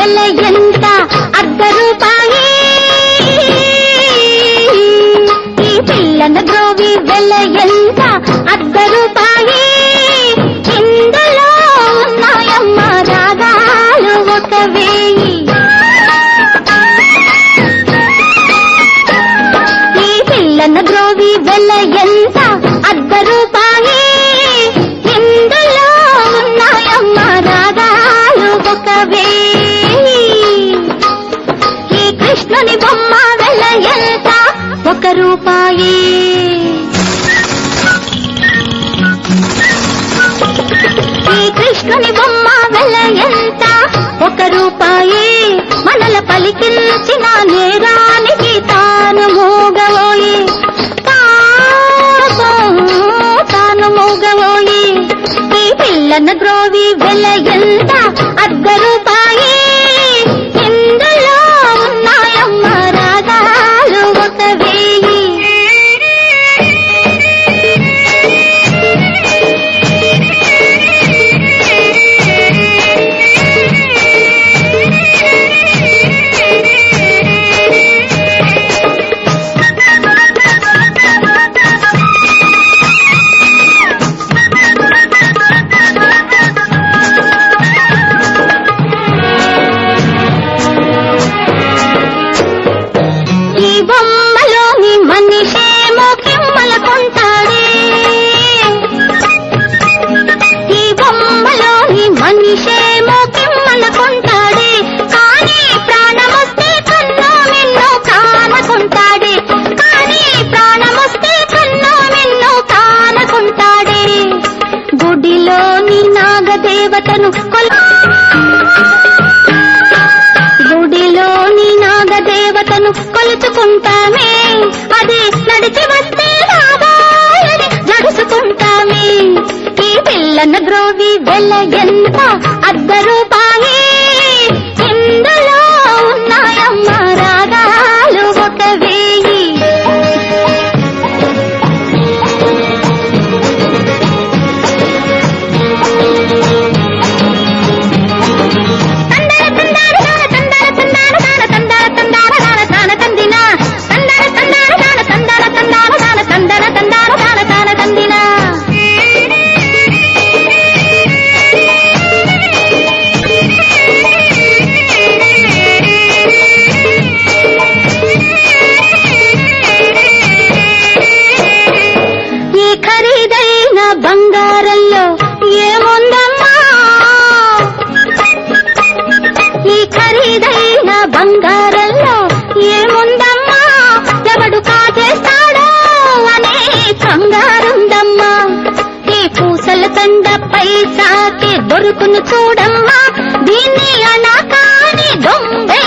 వెల ఎంత అర్ధ రూపాయి ఈ పిల్లన ద్రోవి వెల ఎంత అర్ధ రూపాయి ఇందులో ఉన్నాయమ్మ రాగాలు 1000 ఈ పిల్లన ద్రోవి వెల ఎంత అర్ధ రూపాయి ఇందులో ఉన్నాయమ్మ రాగాలు 1000 ఈ కృష్ణుని బొమ్మ వెల ఎంత 1 రూపాయి ఈ కృష్ణుని బొమ్మ వెల ఎంత 1 రూపాయి మనల పలికించిన నేరానికి తాను మోగవోయి తాను మోగవోయి ఈ పిల్లన ద్రోవి వెల ఎంత అర్ధ రూపాయి ఇందులో ఉన్నాయమ్మ రాగాలు 1000 ఈ బొమ్మలోని మనిషేమో కిమ్మల కొంటాడే ఈ బొమ్మలోని మనిషేమో కిమ్మల కొంటాడే కానీ ప్రాణమొస్తే కన్నో మిన్నో కానకుంటాడే కానీ ప్రాణమొస్తే కన్నో మిన్నో కానకుంటాడే గుడిలోని నాగదేవతను గుడిలోని నాగదేవతను కొలుచుకుంటామే అది నడిచి వస్తే రాబోయని నడుచుకుంటామే ఈ పిల్లన ద్రోవి వెల ఎంత అర్ధ రూపాయి ఇందులో ఉన్నాయమ్మ రాగాలు 1000 ఈ ఖరీదైన బంగారంలో ఏముందమ్మా ఈ ఖరీదైన బంగారంలో ఏముందమ్మా ఎవడు కాజేస్తాడో అనే కంగారుందమ్మా ఈ పూసల తండ పైసాకి దొరుకును చూడమ్మా దీన్ని అనాకాని దొంగే